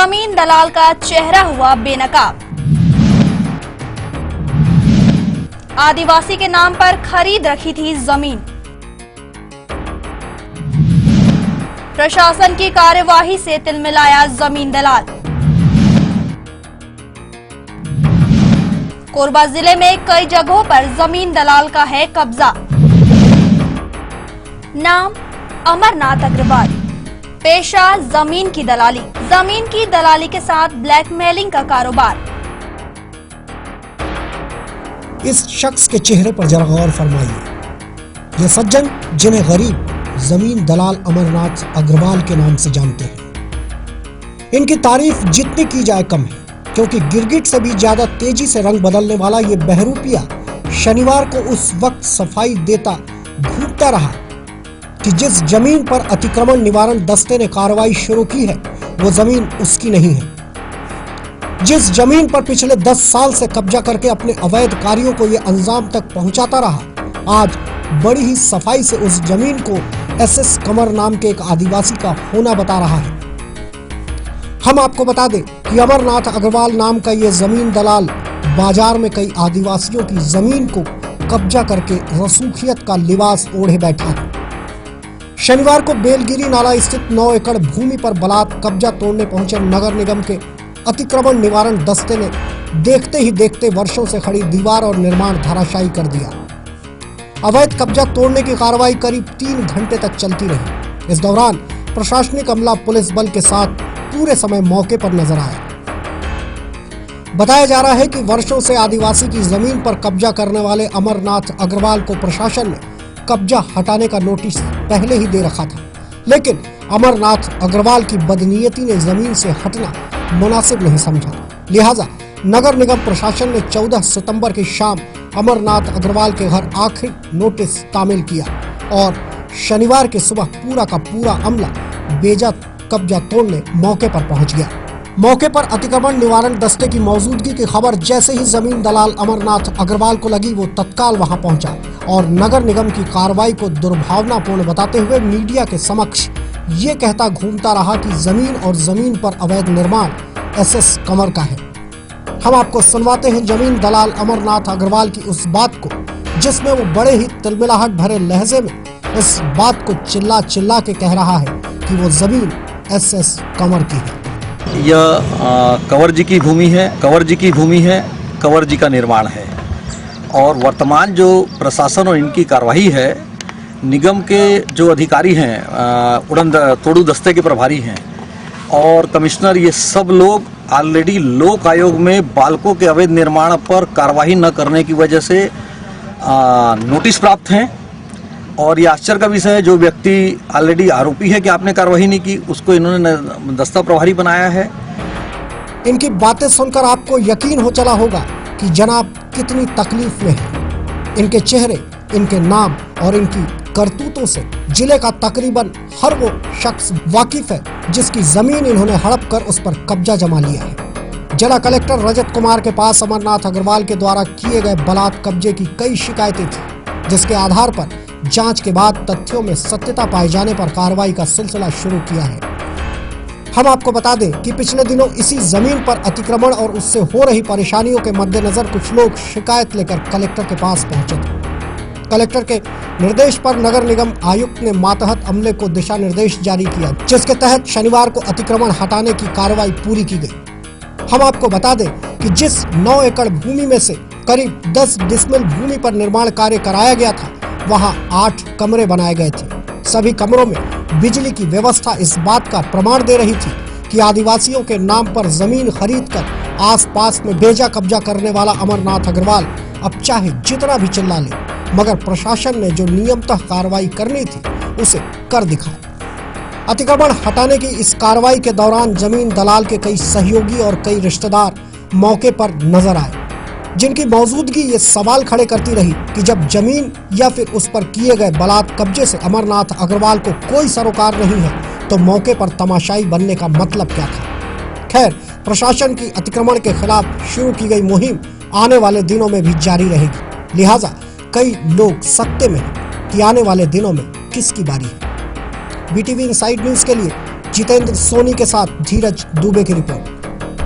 जमीन दलाल का चेहरा हुआ बेनकाब। आदिवासी के नाम पर खरीद रखी थी जमीन। प्रशासन की कार्यवाही से तिलमिलाया जमीन दलाल। कोरबा जिले में कई जगहों पर जमीन दलाल का है कब्जा। नाम अमरनाथ अग्रवाल, पेशा जमीन की दलाली। जमीन की दलाली के साथ ब्लैकमेलिंग का कारोबार। इस शख्स के चेहरे पर जरा गौर फरमाइए। ये सज्जन जिन्हें गरीब जमीन दलाल अमरनाथ अग्रवाल के नाम से जानते हैं, इनकी तारीफ जितनी की जाए कम है, क्योंकि गिरगिट से भी ज्यादा तेजी से रंग बदलने वाला ये बहरूपिया शनिवार को उस वक्त सफाई देता घूमता रहा कि जिस जमीन पर अतिक्रमण निवारण दस्ते ने कार्रवाई शुरू की है वो जमीन उसकी नहीं है। जिस जमीन पर पिछले 10 साल से कब्जा करके अपने अवैध कार्यों को ये अंजाम तक पहुंचाता रहा, आज बड़ी ही सफाई से उस जमीन को एसएस कमर नाम के एक आदिवासी का होना बता रहा है। हम आपको बता दें कि अमरनाथ अग्रवाल नाम का ये जमीन दलाल बाजार में कई आदिवासियों की जमीन को कब्जा करके रसूखियत का लिबास ओढ़े बैठा है। शनिवार को बेलगिरी नाला स्थित 9 एकड़ भूमि पर बलात् कब्जा तोड़ने पहुंचे नगर निगम के अतिक्रमण निवारण दस्ते ने देखते ही देखते वर्षों से खड़ी दीवार और निर्माण धराशायी कर दिया। अवैध कब्जा तोड़ने की कार्रवाई करीब 3 घंटे तक चलती रही। इस दौरान प्रशासनिक अमला पुलिस बल के साथ पूरे समय मौके पर नजर आया। बताया जा रहा है कि वर्षों से आदिवासी की जमीन पर कब्जा करने वाले अमरनाथ अग्रवाल को प्रशासन ने कब्जा हटाने का नोटिस पहले ही दे रखा था, लेकिन अमरनाथ अग्रवाल की बदनीयती ने जमीन से हटना मुनासिब नहीं समझा। लिहाजा नगर निगम प्रशासन ने 14 सितंबर की शाम अमरनाथ अग्रवाल के घर आखिरी नोटिस तामील किया और शनिवार की सुबह पूरा का पूरा अमला बेजा कब्जा तोड़ने मौके पर पहुंच गया। मौके पर अतिक्रमण निवारण दस्ते की मौजूदगी की खबर जैसे ही जमीन दलाल अमरनाथ अग्रवाल को लगी, वो तत्काल वहां पहुंचा और नगर निगम की कार्रवाई को दुर्भावनापूर्ण बताते हुए मीडिया के समक्ष ये कहता घूमता रहा कि जमीन और जमीन पर अवैध निर्माण एसएस कमर का है। हम आपको सुनवाते हैं जमीन दलाल अमरनाथ अग्रवाल की उस बात को, जिसमें वो बड़े ही तिलमिलाहट भरे लहजे में इस बात को चिल्ला चिल्ला के कह रहा है कि वो जमीन एसएस कमर की है। यह कंवर जी की भूमि है, कंवर जी की भूमि है, कंवर जी का निर्माण है और वर्तमान जो प्रशासन और इनकी कार्रवाई है, निगम के जो अधिकारी हैं, उड़न तोड़ू दस्ते के प्रभारी हैं और कमिश्नर, ये सब लोग ऑलरेडी लोक आयोग में बालकों के अवैध निर्माण पर कार्रवाई न करने की वजह से नोटिस प्राप्त हैं। और ये आश्चर्य का विषय है, जो व्यक्ति ऑलरेडी आरोपी है कि आपने कार्रवाई नहीं की, उसको इन्होंने दस्ता प्रभारी बनाया है। इनकी बातें सुनकर आपको यकीन हो चला होगा कि जनाब कितनी तकलीफ में है। इनके चेहरे, इनके नाम और इनकी करतूतों से जिले का तकरीबन हर वो शख्स वाकिफ है जिसकी जमीन इन्होंने हड़प कर उस पर कब्जा जमा लिया है। जिला कलेक्टर रजत कुमार के पास अमरनाथ अग्रवाल के द्वारा किए गए बलात् कब्जे की कई शिकायतें थी, जिसके आधार पर जांच के बाद तथ्यों में सत्यता पाए जाने पर कार्रवाई का सिलसिला शुरू किया है। हम आपको बता दें कि पिछले दिनों इसी जमीन पर अतिक्रमण और उससे हो रही परेशानियों के मद्देनजर कुछ लोग शिकायत लेकर कलेक्टर के पास पहुंचे थे। कलेक्टर के निर्देश पर नगर निगम आयुक्त ने मातहत अमले को दिशा निर्देश जारी किया, जिसके तहत शनिवार को अतिक्रमण हटाने की कार्रवाई पूरी की गई। हम आपको बता दें कि जिस 9 एकड़ भूमि में से करीब 10 डिसमिल भूमि पर निर्माण कार्य कराया गया था, वहां 8 कमरे बनाए गए थे। सभी कमरों में बिजली की व्यवस्था इस बात का प्रमाण दे रही थी कि आदिवासियों के नाम पर जमीन खरीदकर आसपास में बेजा कब्जा करने वाला अमरनाथ अग्रवाल अब चाहे जितना भी चिल्ला ले, मगर प्रशासन ने जो नियमतः कार्रवाई करनी थी उसे कर दिखाया। अतिक्रमण हटाने की इस कार्रवाई के दौरान जमीन दलाल के कई सहयोगी और कई रिश्तेदार मौके पर नजर आए, जिनकी मौजूदगी ये सवाल खड़े करती रही कि जब जमीन या फिर उस पर किए गए बलात् कब्जे से अमरनाथ अग्रवाल को कोई सरोकार नहीं है, तो मौके पर तमाशाई बनने का मतलब क्या था। खैर, प्रशासन की अतिक्रमण के खिलाफ शुरू की गई मुहिम आने वाले दिनों में भी जारी रहेगी। लिहाजा कई लोग सकते में हैं कि आने वाले दिनों में किसकी बारी है। बीटीवी इनसाइड न्यूज के लिए जितेंद्र सोनी के साथ धीरज दुबे की रिपोर्ट।